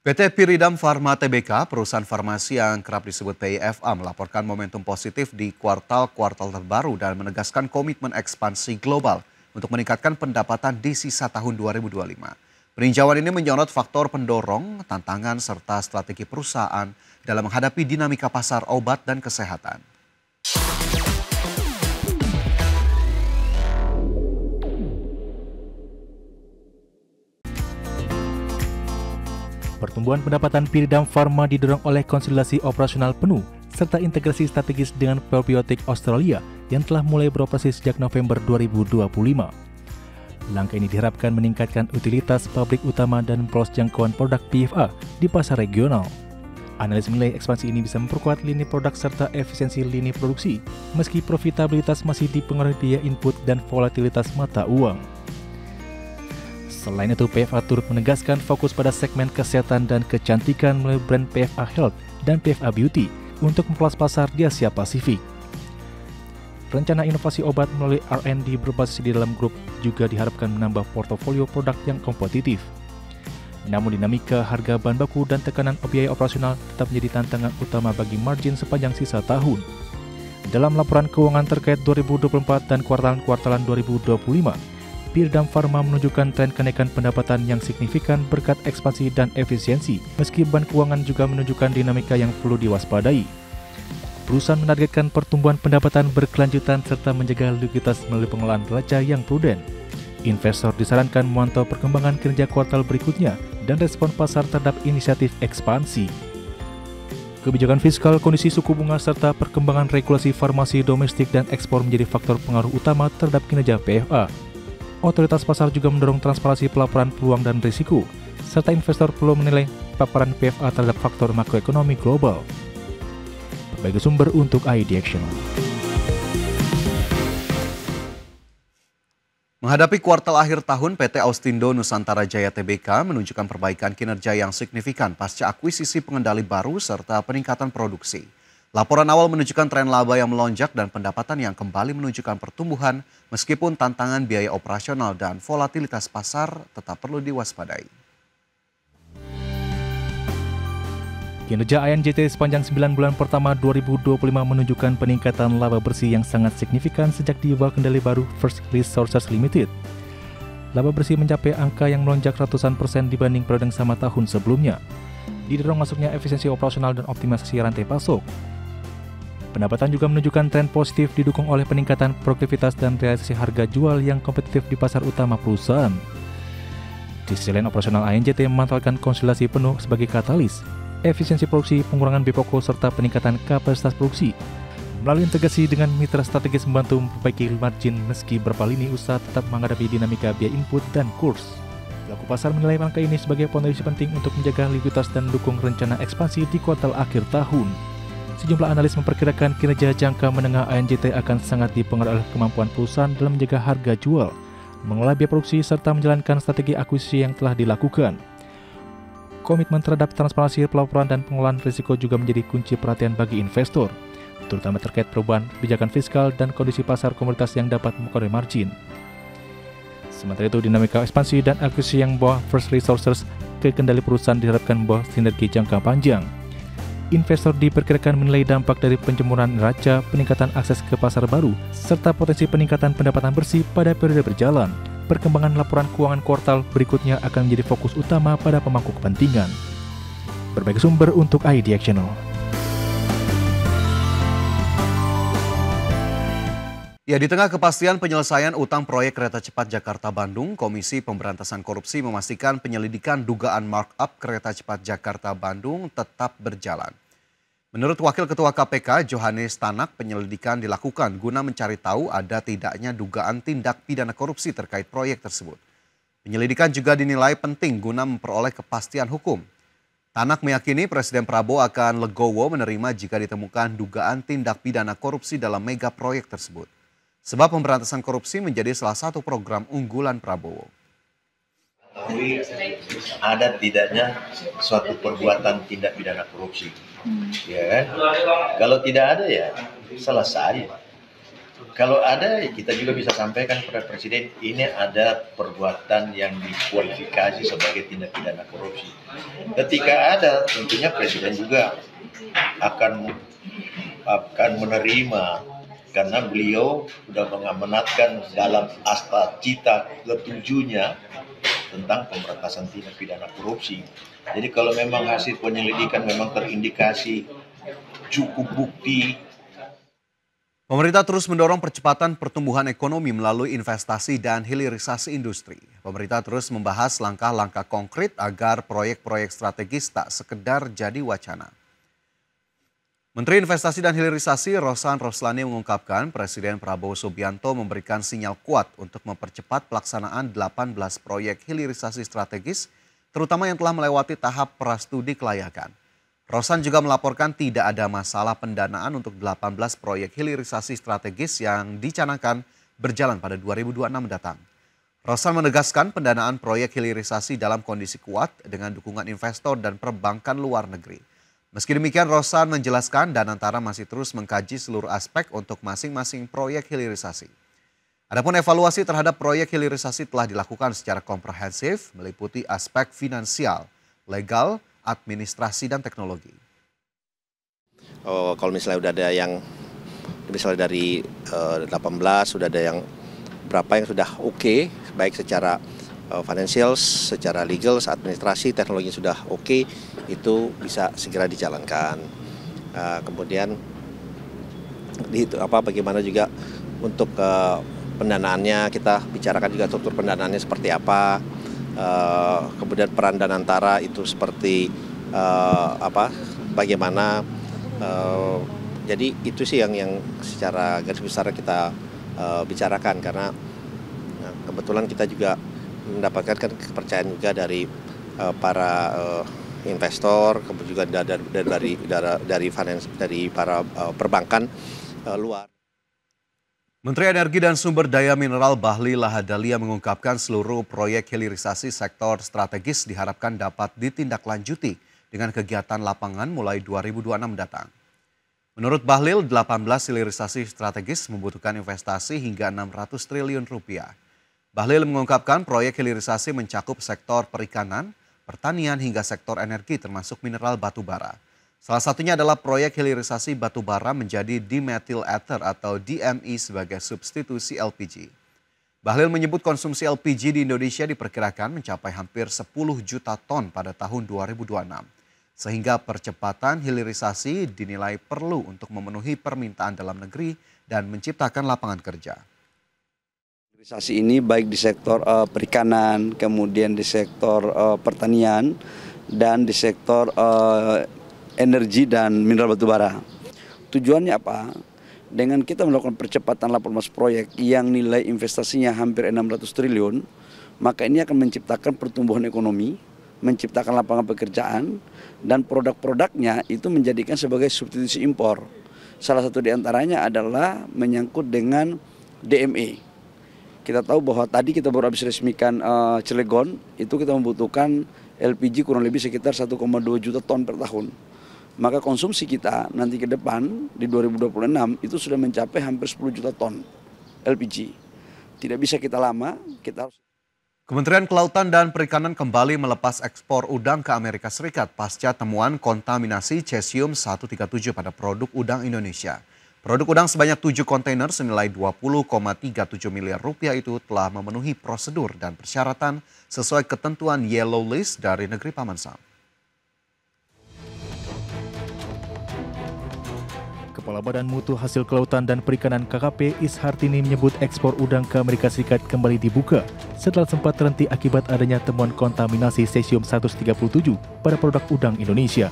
PT Pyridam Pharma Tbk, perusahaan farmasi yang kerap disebut PIFA, melaporkan momentum positif di kuartal-kuartal terbaru dan menegaskan komitmen ekspansi global untuk meningkatkan pendapatan di sisa tahun 2025. Peninjauan ini menyorot faktor pendorong, tantangan, serta strategi perusahaan dalam menghadapi dinamika pasar obat dan kesehatan. Pertumbuhan pendapatan Pyridam Pharma didorong oleh konsolidasi operasional penuh serta integrasi strategis dengan probiotik Australia yang telah mulai beroperasi sejak November 2025. Langkah ini diharapkan meningkatkan utilitas pabrik utama dan memperluas jangkauan produk PFA di pasar regional. Analis menilai ekspansi ini bisa memperkuat lini produk serta efisiensi lini produksi, meski profitabilitas masih dipengaruhi biaya input dan volatilitas mata uang. Selain itu, PFA turut menegaskan fokus pada segmen kesehatan dan kecantikan melalui brand PFA Health dan PFA Beauty untuk memperluas pasar di Asia Pasifik. Rencana inovasi obat melalui R&D berbasis di dalam grup juga diharapkan menambah portofolio produk yang kompetitif. Namun dinamika harga bahan baku dan tekanan biaya operasional tetap menjadi tantangan utama bagi margin sepanjang sisa tahun. Dalam laporan keuangan terkait 2024 dan kuartalan 2025, Pyridam Pharma menunjukkan tren kenaikan pendapatan yang signifikan berkat ekspansi dan efisiensi, meski beban keuangan juga menunjukkan dinamika yang perlu diwaspadai. Perusahaan menargetkan pertumbuhan pendapatan berkelanjutan serta menjaga likuiditas melalui pengelolaan neraca yang prudent. Investor disarankan memantau perkembangan kinerja kuartal berikutnya dan respon pasar terhadap inisiatif ekspansi. Kebijakan fiskal, kondisi suku bunga, serta perkembangan regulasi farmasi domestik dan ekspor menjadi faktor pengaruh utama terhadap kinerja PFA. Otoritas pasar juga mendorong transparansi pelaporan peluang dan risiko, serta investor perlu menilai paparan PFA terhadap faktor makroekonomi global. Berbagai sumber untuk ID Action. Menghadapi kuartal akhir tahun, PT Austindo Nusantara Jaya Tbk menunjukkan perbaikan kinerja yang signifikan pasca akuisisi pengendali baru serta peningkatan produksi. Laporan awal menunjukkan tren laba yang melonjak dan pendapatan yang kembali menunjukkan pertumbuhan meskipun tantangan biaya operasional dan volatilitas pasar tetap perlu diwaspadai. Kinerja ANJT sepanjang 9 bulan pertama 2025 menunjukkan peningkatan laba bersih yang sangat signifikan sejak di bawah kendali baru First Resources Limited. Laba bersih mencapai angka yang melonjak ratusan persen dibanding periode yang sama tahun sebelumnya. Didorong masuknya efisiensi operasional dan optimasi rantai pasok. Pendapatan juga menunjukkan tren positif didukung oleh peningkatan produktivitas dan realisasi harga jual yang kompetitif di pasar utama perusahaan. Di sisi lain, operasional ANJT memantulkan konsolidasi penuh sebagai katalis, efisiensi produksi, pengurangan BPOKO, serta peningkatan kapasitas produksi. Melalui integrasi dengan mitra strategis membantu memperbaiki margin meski beberapa lini usaha tetap menghadapi dinamika biaya input dan kurs. Pelaku pasar menilai angka ini sebagai potensi penting untuk menjaga likuiditas dan mendukung rencana ekspansi di kuartal akhir tahun. Sejumlah analis memperkirakan kinerja jangka menengah ANJT akan sangat dipengaruhi oleh kemampuan perusahaan dalam menjaga harga jual, mengelola biaya produksi, serta menjalankan strategi akuisisi yang telah dilakukan. Komitmen terhadap transparansi pelaporan dan pengelolaan risiko juga menjadi kunci perhatian bagi investor, terutama terkait perubahan kebijakan fiskal dan kondisi pasar komoditas yang dapat mempengaruhi margin. Sementara itu, dinamika ekspansi dan akuisisi yang membawa First Resources ke kendali perusahaan diharapkan membawa sinergi jangka panjang. Investor diperkirakan menilai dampak dari penjemuran neraca, peningkatan akses ke pasar baru, serta potensi peningkatan pendapatan bersih pada periode berjalan. Perkembangan laporan keuangan kuartal berikutnya akan menjadi fokus utama pada pemangku kepentingan. Berbagai sumber untuk ID Channel. Ya, di tengah kepastian penyelesaian utang proyek kereta cepat Jakarta-Bandung, Komisi Pemberantasan Korupsi memastikan penyelidikan dugaan markup kereta cepat Jakarta-Bandung tetap berjalan. Menurut Wakil Ketua KPK, Johannes Tanak, penyelidikan dilakukan guna mencari tahu ada tidaknya dugaan tindak pidana korupsi terkait proyek tersebut. Penyelidikan juga dinilai penting guna memperoleh kepastian hukum. Tanak meyakini Presiden Prabowo akan legowo menerima jika ditemukan dugaan tindak pidana korupsi dalam mega proyek tersebut. Sebab pemberantasan korupsi menjadi salah satu program unggulan Prabowo. Tapi ada tidaknya suatu perbuatan tindak pidana korupsi, ya kan? Kalau tidak ada ya selesai. Kalau ada, kita juga bisa sampaikan kepada Presiden, ini ada perbuatan yang dikualifikasi sebagai tindak pidana korupsi. Ketika ada, tentunya Presiden juga akan menerima, karena beliau sudah mengamanatkan dalam asta cita ketujuhnya tentang pemberantasan tindak pidana korupsi. Jadi kalau memang hasil penyelidikan memang terindikasi cukup bukti. Pemerintah terus mendorong percepatan pertumbuhan ekonomi melalui investasi dan hilirisasi industri. Pemerintah terus membahas langkah-langkah konkret agar proyek-proyek strategis tak sekedar jadi wacana. Menteri Investasi dan Hilirisasi Rosan Roslani mengungkapkan Presiden Prabowo Subianto memberikan sinyal kuat untuk mempercepat pelaksanaan 18 proyek hilirisasi strategis, terutama yang telah melewati tahap prastudi kelayakan. Rosan juga melaporkan tidak ada masalah pendanaan untuk 18 proyek hilirisasi strategis yang dicanangkan berjalan pada 2026 mendatang. Rosan menegaskan pendanaan proyek hilirisasi dalam kondisi kuat dengan dukungan investor dan perbankan luar negeri. Meski demikian, Rosan menjelaskan Danantara masih terus mengkaji seluruh aspek untuk masing-masing proyek hilirisasi. Adapun evaluasi terhadap proyek hilirisasi telah dilakukan secara komprehensif, meliputi aspek finansial, legal, administrasi, dan teknologi. Kalau misalnya udah ada yang, misalnya dari 18, sudah ada yang berapa yang sudah oke, baik secara financial, secara legal, administrasi, teknologi sudah oke, itu bisa segera dijalankan. Kemudian bagaimana juga untuk pendanaannya, kita bicarakan juga struktur pendanaannya seperti apa. Kemudian peran Danantara itu seperti bagaimana. Jadi itu sih yang secara garis besar kita bicarakan, karena kebetulan kita juga mendapatkan kepercayaan juga dari para investor, kemudian juga dari para perbankan luar. Menteri Energi dan Sumber Daya Mineral Bahlil Lahadalia mengungkapkan seluruh proyek hilirisasi sektor strategis diharapkan dapat ditindaklanjuti dengan kegiatan lapangan mulai 2026 mendatang. Menurut Bahlil, 18 hilirisasi strategis membutuhkan investasi hingga 600 triliun rupiah. Bahlil mengungkapkan proyek hilirisasi mencakup sektor perikanan, pertanian hingga sektor energi termasuk mineral batubara. Salah satunya adalah proyek hilirisasi batubara menjadi dimethyl ether atau DME sebagai substitusi LPG. Bahlil menyebut konsumsi LPG di Indonesia diperkirakan mencapai hampir 10 juta ton pada tahun 2026. Sehingga percepatan hilirisasi dinilai perlu untuk memenuhi permintaan dalam negeri dan menciptakan lapangan kerja. Hilirisasi ini baik di sektor perikanan, kemudian di sektor pertanian, dan di sektor energi dan mineral batubara. Tujuannya apa? Dengan kita melakukan percepatan 18 proyek yang nilai investasinya hampir 600 triliun, maka ini akan menciptakan pertumbuhan ekonomi, menciptakan lapangan pekerjaan, dan produk-produknya itu menjadikan sebagai substitusi impor. Salah satu diantaranya adalah menyangkut dengan DME. Kita tahu bahwa tadi kita baru habis resmikan Cilegon, itu kita membutuhkan LPG kurang lebih sekitar 1,2 juta ton per tahun. Maka konsumsi kita nanti ke depan di 2026 itu sudah mencapai hampir 10 juta ton LPG. Tidak bisa kita lama, kita harus... Kementerian Kelautan dan Perikanan kembali melepas ekspor udang ke Amerika Serikat pasca temuan kontaminasi cesium 137 pada produk udang Indonesia. Produk udang sebanyak 7 kontainer senilai 20,37 miliar rupiah itu telah memenuhi prosedur dan persyaratan sesuai ketentuan Yellow List dari negeri Paman Sam. Kepala Badan Mutu Hasil Kelautan dan Perikanan KKP Ishartini menyebut ekspor udang ke Amerika Serikat kembali dibuka setelah sempat terhenti akibat adanya temuan kontaminasi cesium 137 pada produk udang Indonesia.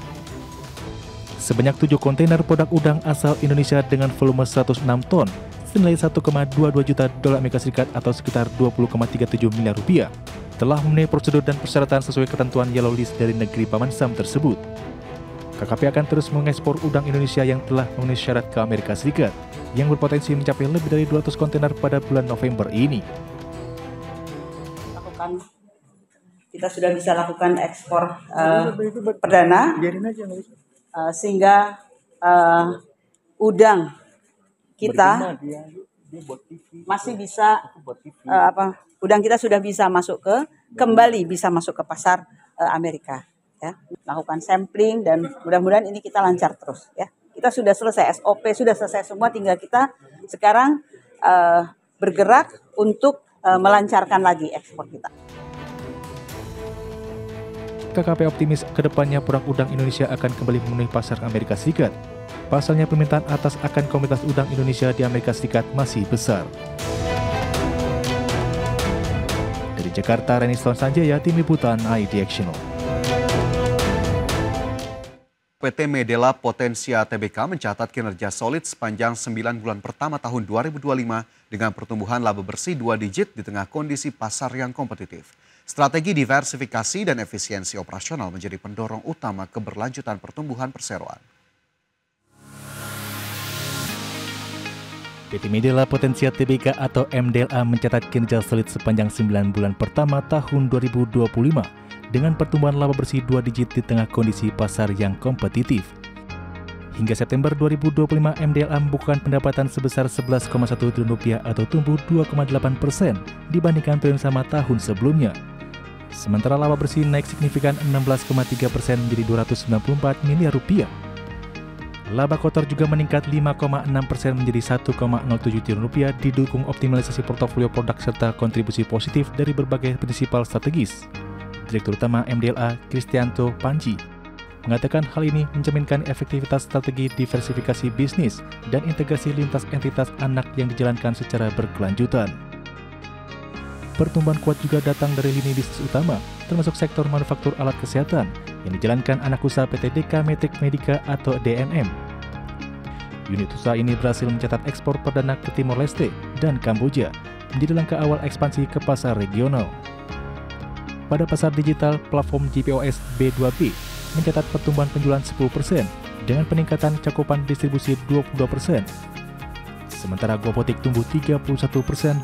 Sebanyak 7 kontainer produk udang asal Indonesia dengan volume 106 ton senilai 1,22 juta dolar Amerika Serikat atau sekitar 20,37 miliar rupiah telah memenuhi prosedur dan persyaratan sesuai ketentuan Yellow List dari negeri Paman Sam tersebut. KKP akan terus mengekspor udang Indonesia yang telah memenuhi syarat ke Amerika Serikat yang berpotensi mencapai lebih dari 200 kontainer pada bulan November ini. Kita sudah bisa lakukan ekspor perdana sehingga udang kita masih bisa udang kita sudah bisa kembali bisa masuk ke pasar Amerika, ya. Lakukan sampling dan mudah-mudahan ini kita lancar terus, ya. Kita sudah selesai SOP, sudah selesai semua, tinggal kita sekarang bergerak untuk melancarkan lagi ekspor kita. KKP optimis kedepannya produk udang Indonesia akan kembali memenuhi pasar Amerika Serikat. Pasalnya permintaan atas akan komoditas udang Indonesia di Amerika Serikat masih besar. Dari Jakarta, Reniston Sanjaya, Tim Liputan IDXNO. PT Medela Potensia Tbk mencatat kinerja solid sepanjang 9 bulan pertama tahun 2025 dengan pertumbuhan laba bersih 2 digit di tengah kondisi pasar yang kompetitif. Strategi diversifikasi dan efisiensi operasional menjadi pendorong utama keberlanjutan pertumbuhan perseroan. PT Medela Potensia Tbk atau MDLA mencatat kinerja solid sepanjang 9 bulan pertama tahun 2025 dengan pertumbuhan laba bersih 2 digit di tengah kondisi pasar yang kompetitif. Hingga September 2025, MDLA membukukan pendapatan sebesar Rp11,1 triliun atau tumbuh 2,8% dibandingkan periode sama tahun sebelumnya. Sementara laba bersih naik signifikan 16,3% menjadi Rp294 miliar. Laba kotor juga meningkat 5,6% menjadi Rp1,07 triliun didukung optimalisasi portofolio produk serta kontribusi positif dari berbagai prinsipal strategis. Direktur Utama MDLA, Kristianto Panji, mengatakan hal ini mencerminkan efektivitas strategi diversifikasi bisnis dan integrasi lintas entitas anak yang dijalankan secara berkelanjutan. Pertumbuhan kuat juga datang dari lini bisnis utama, termasuk sektor manufaktur alat kesehatan yang dijalankan anak usaha PT Deka Matrix Medica atau DMM. Unit usaha ini berhasil mencatat ekspor perdana ke Timor Leste dan Kamboja, menjadi langkah awal ekspansi ke pasar regional. Pada pasar digital, platform GPOS B2B mencatat pertumbuhan penjualan 10% dengan peningkatan cakupan distribusi 22%. Sementara GoPotik tumbuh 31%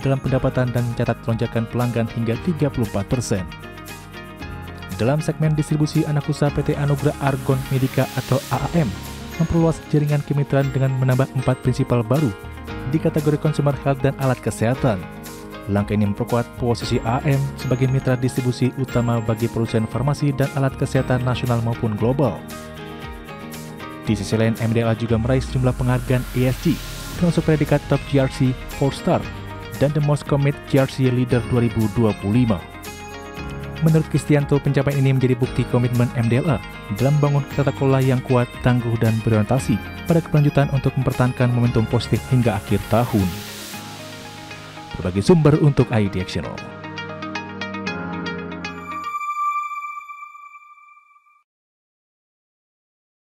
dalam pendapatan dan mencatat lonjakan pelanggan hingga 34%. Dalam segmen distribusi, anak usaha PT Anugrah Argon Medica atau AAM memperluas jaringan kemitraan dengan menambah 4 prinsipal baru di kategori consumer health dan alat kesehatan. Langkah ini memperkuat posisi AAM sebagai mitra distribusi utama bagi produsen farmasi dan alat kesehatan nasional maupun global. Di sisi lain, MDLA juga meraih sejumlah penghargaan ESG, termasuk predikat Top GRC 4-Star dan The Most Commit GRC Leader 2025. Menurut Kristianto, pencapaian ini menjadi bukti komitmen MDLA dalam membangun tata kelola yang kuat, tangguh, dan berorientasi pada keberlanjutan untuk mempertahankan momentum positif hingga akhir tahun. Berbagai sumber untuk IDXNO.